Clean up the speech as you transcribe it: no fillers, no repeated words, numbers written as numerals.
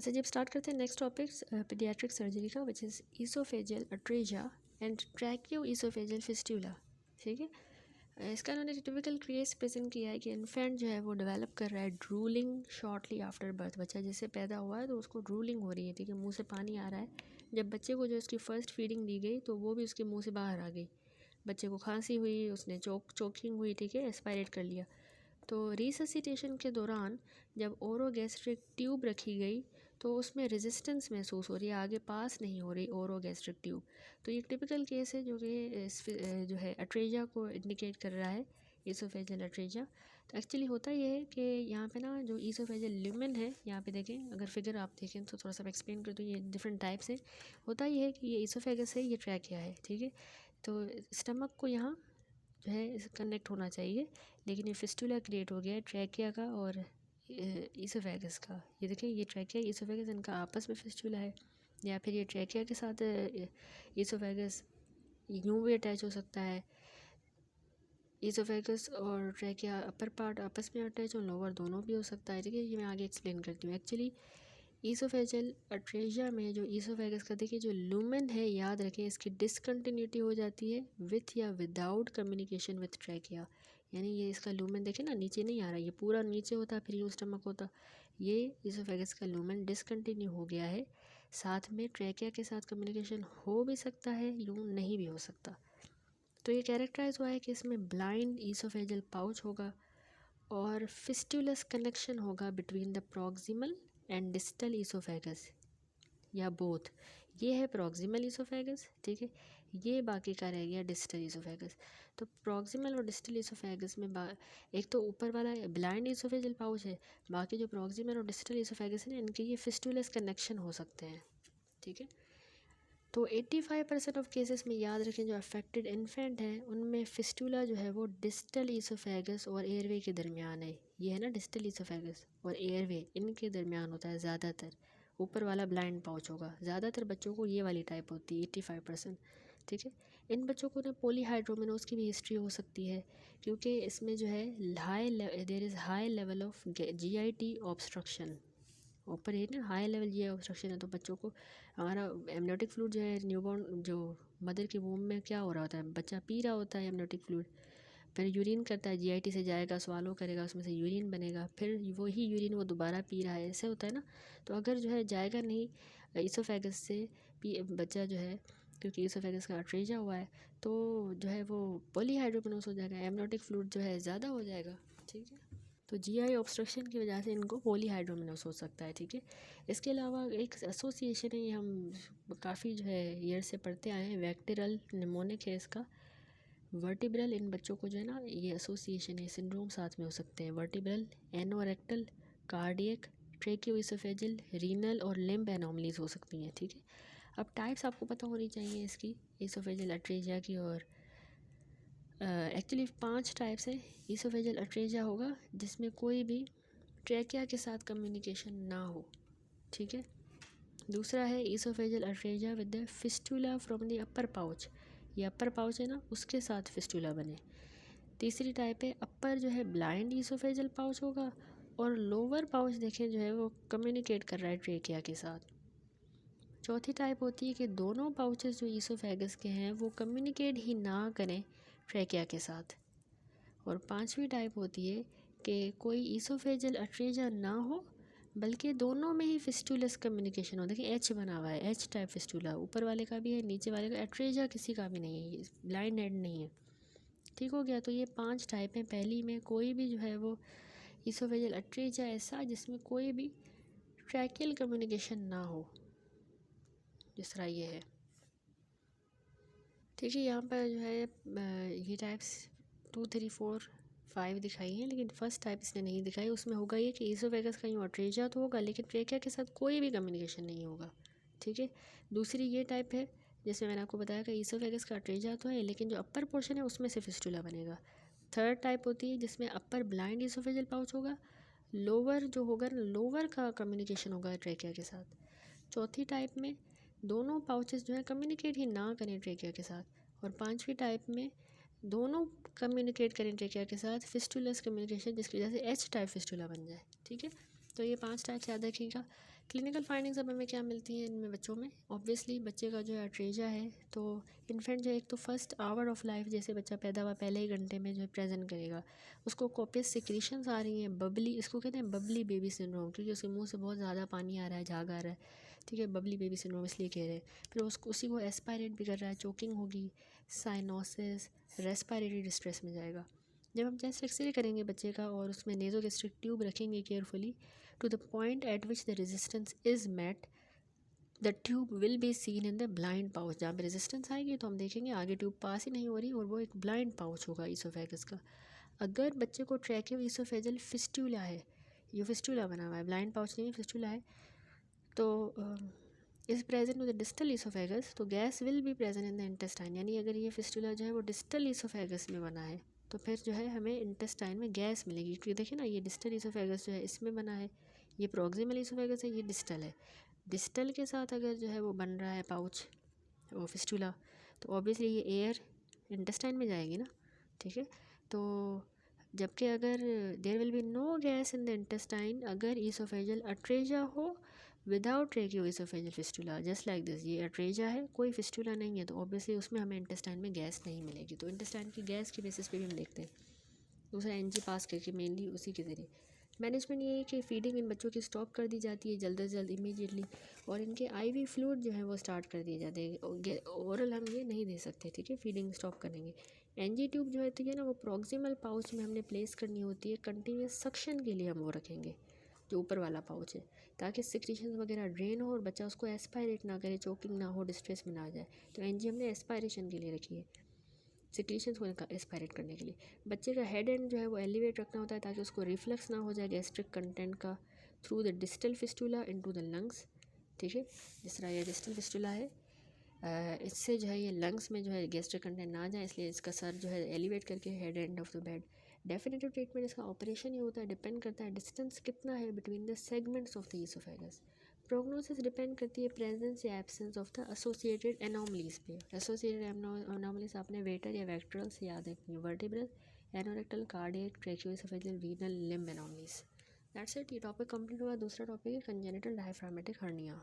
अच्छा जब स्टार्ट करते हैं नेक्स्ट टॉपिक पीडियाट्रिक सर्जरी का, which is esophageal atresia and tracheoesophageal fistula. ठीक है, इसका उन्होंने टिपिकल केस प्रेजेंट किया है कि इन्फेंट जो है वो डेवलप कर रहा है ड्रूलिंग शॉर्टली आफ्टर बर्थ। बच्चा जैसे पैदा हुआ है तो उसको ड्रूलिंग हो रही है, ठीक है, मुंह से पानी आ रहा है। जब बच्चे को जो उसकी फ़र्स्ट फीडिंग दी गई तो वो भी उसके मुंह से बाहर आ गई। बच्चे को खांसी हुई, उसने चोकिंग हुई, ठीक है, एस्पायरेट कर लिया। तो रिससिटेशन के दौरान जब ओरोगैस्ट्रिक ट्यूब रखी गई तो उसमें रेजिस्टेंस महसूस हो रही है, आगे पास नहीं हो रही ओरोगैस्ट्रिक ट्यूब। तो ये टिपिकल केस है जो कि जो है अट्रेजा को इंडिकेट कर रहा है, ईसोफेजियल अट्रेजा। तो एक्चुअली होता ये है कि यहाँ पे ना जो ईसोफेजियल ल्यूमेन है, यहाँ पे देखें, अगर फिगर आप देखें तो थोड़ा सा एक्सप्लेन कर दूँ। ये डिफरेंट टाइप्स है। होता ये है कि ये ईसोफेगस है, ये ट्रैकिया है, ठीक है। तो स्टमक को यहाँ जो है कनेक्ट होना चाहिए, लेकिन ये फिस्टूला क्रिएट हो गया है ट्रैकिया का और ईसोफेगस का। ये देखिए, ये ट्रैकिया ईसोफेगस इनका आपस में फिस्टूला है, या फिर ये ट्रैकिया के साथ ईसोफेगस यूँ भी अटैच हो सकता है। ईसोफेगस और ट्रैकिया अपर पार्ट आपस में अटैच और लोअर दोनों भी हो सकता है, ठीक है। ये मैं आगे एक्सप्लेन करती हूँ। एक्चुअली ईसोफेजियल अट्रेजा में जो ईसोफेगस का देखिए जो लूमेन है, याद रखें इसकी डिसकंटिन्यूटी हो जाती है विथ या विदाउट कम्युनिकेशन विथ ट्रैकिया। यानी ये इसका लूमेन देखें ना, नीचे नहीं आ रहा, ये पूरा नीचे होता फिर यूँ स्टमक होता। ये ईसोफेगस का लूमेन डिसकंटिन्यू हो गया है। साथ में ट्रैकिया के साथ कम्युनिकेशन हो भी सकता है, यूँ नहीं भी हो सकता। तो ये कैरेक्टराइज हुआ है कि इसमें ब्लाइंड ईसोफेजियल पाउच होगा और फिस्टुलस कनेक्शन होगा between the proximal and distal oesophagus, या बोथ। ये है प्रॉक्सिमल ईसोफेगस, ठीक है, ये बाकी का रह गया डिस्टल ईसोफेगस। तो प्रॉक्सिमल और डिस्टल ईसोफेगस में एक तो ऊपर वाला ब्लाइंड ईसोफेजियल पाउच है, बाकी जो प्रॉक्सिमल और डिस्टल ईसोफेगस है इनके ये फिस्टुलस कनेक्शन हो सकते हैं, ठीक है। तो 85% ऑफ केसेस में याद रखें जो अफेक्टेड इन्फेंट हैं उनमें फिस्टूला जो है वो डिस्टल ईसोफेगस और एयरवे के दरमियान है। ये है ना डिस्टल ईसोफेगस और एयरवे, इनके दरमियान होता है ज़्यादातर। ऊपर वाला ब्लाइंड पाउच होगा, ज़्यादातर बच्चों को ये वाली टाइप होती है 85%, ठीक है। इन बच्चों को ना पॉलीहाइड्रोमिनोस की भी हिस्ट्री हो सकती है, क्योंकि इसमें जो है there is high level of GIT obstruction. ऊपर है ना हाई लेवल ये ऑब्स्ट्रक्शन है, तो बच्चों को हमारा एमनियोटिक फ्लूइड जो है न्यूबॉर्न जो मदर के वूम में क्या हो रहा होता है, बच्चा पी रहा होता है एमनियोटिक फ्लूइड, फिर यूरिन करता है, GIT से जाएगा, स्वालो करेगा, उसमें से यूरिन बनेगा, फिर वही यूरिन वो दोबारा पी रहा है, ऐसे होता है ना। तो अगर जो है जाएगा नहीं ईसोफेगस से बच्चा जो है, क्योंकि ईसोफेगस का अट्रेजा हुआ है, तो जो है वो पॉलीहाइड्रोपिनोस हो जाएगा, एमनियोटिक फ्लूइड जो है ज़्यादा हो जाएगा, ठीक है। तो GI ऑब्स्ट्रक्शन की वजह से इनको पॉलीहाइड्रोमिनोस हो सकता है, ठीक है। इसके अलावा एक एसोसिएशन है, ये हम काफ़ी जो है ईयर से पढ़ते आए हैं, वेक्टेरल निमोनिक है इसका। वर्टिब्रल इन बच्चों को जो है ना ये एसोसिएशन है, सिंड्रोम साथ में हो सकते हैं। वर्टिब्रल, एनोरेक्टल, कार्डियक, ट्रेकियोइसोफेजियल, रीनल और लिम्ब एनोमलीज हो सकती हैं, ठीक है। अब टाइप्स आपको पता होनी चाहिए इसकी, ईसोफेजियल अट्रेजिया की। और एक्चुअली 5 टाइप्स हैं। ईसोफेजियल अट्रेजिया होगा जिसमें कोई भी ट्रैकिया के साथ कम्युनिकेशन ना हो, ठीक है। दूसरा है esophageal atresia with the fistula from the upper pouch, ये अपर पाउच है ना उसके साथ फिस्टूला बने। तीसरी टाइप है अपर जो है ब्लाइंड ईसोफेजियल पाउच होगा और लोअर पाउच देखें जो है वो कम्युनिकेट कर रहा है ट्रैकिया के साथ। चौथी टाइप होती है कि दोनों पाउचेस जो ईसोफेगस के हैं वो कम्युनिकेट ही ना करें ट्रैकिया के साथ। और पांचवी टाइप होती है कि कोई ईसोफेजियल अट्रेजा ना हो बल्कि दोनों में ही फिस्टुलस कम्युनिकेशन हो। देखिए H बना हुआ है, H टाइप फिस्टुला ऊपर वाले का भी है, नीचे वाले का। अट्रेजा किसी का भी नहीं है, ये ब्लाइंड एंड नहीं है, ठीक हो गया। तो ये 5 टाइप हैं। पहली में कोई भी जो है वो ईसोफेजियल अट्रेजा ऐसा जिसमें कोई भी ट्रैकियल कम्युनिकेशन ना हो, जिस तरह ये है, ठीक है। यहाँ पर जो है ये टाइप्स 2, 3, 4, 5 दिखाई हैं, लेकिन फर्स्ट टाइप इसने नहीं दिखाई। उसमें होगा ये कि ईसोफेगस का यूँ अट्रेजा तो होगा लेकिन ट्रेकिया के साथ कोई भी कम्युनिकेशन नहीं होगा, ठीक है। दूसरी ये टाइप है जिसमें मैंने आपको बताया कि ईसोफेगस का अट्रेजा तो है लेकिन जो अपर पोर्शन है उसमें से फिस्टुला बनेगा। थर्ड टाइप होती है जिसमें अपर ब्लाइंड ईसोफेजियल पाउच होगा, लोअर जो होगा ना लोअर का कम्युनिकेशन होगा ट्रेकिया के साथ। चौथी टाइप में दोनों पाउचेस जो है कम्युनिकेट ही ना करें ट्रेकिया के साथ। और पांचवी टाइप में दोनों कम्युनिकेट करें ट्रेकिया के साथ, फिस्टुलस कम्युनिकेशन जिसकी वजह से H टाइप फिस्टुला बन जाए, ठीक है। तो ये 5 टाइप्स याद रखिएगा। क्लिनिकल फाइंडिंग्स अब हमें क्या मिलती हैं इनमें बच्चों में? ऑब्वियसली बच्चे का जो है अट्रेजा है, तो इन्फेंट जो है एक तो फर्स्ट आवर ऑफ लाइफ जैसे बच्चा पैदा हुआ पहले ही घंटे में जो है प्रेजेंट करेगा, उसको कॉपियस सिक्रीशंस आ रही हैं, बबली, इसको कहते हैं बबली बेबी सिंड्रोम, क्योंकि उसके मुंह से बहुत ज़्यादा पानी आ रहा है, झाग आ रहा है, ठीक है, बबली बेबी सिंड्रोम इसलिए कह रहे हैं। फिर उसको उसी को एस्पायरेट भी कर रहा है, चोकिंग होगी, साइनोसिस, रेस्पायरेटरी डिस्ट्रेस में जाएगा। जब हम चेस्ट एक्सरे करेंगे बच्चे का और उसमें नेज़ोगैस्ट्रिक ट्यूब रखेंगे carefully, to the point at which the resistance is met, the tube will be seen in the blind pouch। जहाँ पे रेजिस्टेंस आएगी तो हम देखेंगे आगे ट्यूब पास ही नहीं हो रही और वो एक ब्लाइंड पाउच होगा ईसोफेगस का। अगर बच्चे को ट्रैकियो ईसोफेजल फिस्टूला है, ये फिस्टूला बना हुआ है, ब्लाइंड पाउच नहीं है, फिस्टूला है, तो is present to the distal esophagus, तो gas will be present in the intestine. यानी अगर ये फिस्टूला जो है वो डिस्टल ईसोफेगस में बना है तो फिर जो है हमें इंटेस्टाइन में गैस मिलेगी, क्योंकि देखिए ना ये डिस्टल ईसोफेगस जो है इसमें बना है, ये प्रोक्सिमल ईसोफेगस है, ये डिस्टल है। डिस्टल के साथ अगर जो है वो बन रहा है पाउच, वो फिस्टूला, तो ऑब्वियसली ये एयर इंटेस्टाइन में जाएगी ना, ठीक है। तो जबकि अगर there will be no gas in the intestine अगर ईसोफेजल अट्रेजा हो without tracheoesophageal fistula, just like this, ये अट्रेजा है, कोई फिस्टूला नहीं है, तो ऑब्वियसली उसमें हमें इंटेस्टाइन में गैस नहीं मिलेगी। तो इंटेस्टाइन की गैस की बेसिस पे भी हम देखते हैं, दूसरा एनजी पास करके मेनली उसी के ज़रिए। मैनेजमेंट ये है कि फ़ीडिंग इन बच्चों की स्टॉप कर दी जाती है जल्द से जल्द इमीडिएटली, और इनके आईवी फ्लूइड जो है वो स्टार्ट कर दिए जाते हैं, ओरल हम ये नहीं दे सकते, ठीक है, फीडिंग स्टॉप करेंगे। एनजी ट्यूब जो है तो ये ना वो प्रॉक्सिमल पाउच में हमने प्लेस करनी होती है, कंटिन्यूस सक्शन के लिए हम वो रखेंगे जो ऊपर वाला पाउच है, ताकि सिक्रीशन वगैरह ड्रेन हो और बच्चा उसको एस्पायरेट ना करे, चोकिंग ना हो, डिस्ट्रेस में ना आ जाए। तो एनजी हमने एस्पायरेशन के लिए रखी है, सिक्रीशंस को एस्पायरेट करने के लिए। बच्चे का हेड एंड जो है वो एलिवेट रखना होता है ताकि उसको रिफ्लक्स ना हो जाए गैस्ट्रिक कंटेंट का through the distal fistula into the lungs, ठीक है। जिस तरह ये डिस्टल फिस्टूला है, इससे जो है ये लंग्स में जो है गैस्ट्रिक कंटेंट ना जाए, इसलिए इसका सर जो है एलिवेट करके head end of the bed. Definitive treatment इसका ऑपरेशन ही होता है, डिपेंड करता है डिस्टेंस कितना है between the segments of the esophagus. Prognosis depend करती है प्रेजेंस या absence of the associated anomalies पे। एसोसिएटेड एनोमलीज आपने वेटर या वेक्टरल से याद रखनी है, vertebral, anorectal, cardiac, tracheoesophageal, renal, limb anomalies. That's it, ये टॉपिक कंप्लीट हुआ। दूसरा टॉपिक है कंजेनिटल डायफ्रामेटिक हर्निया।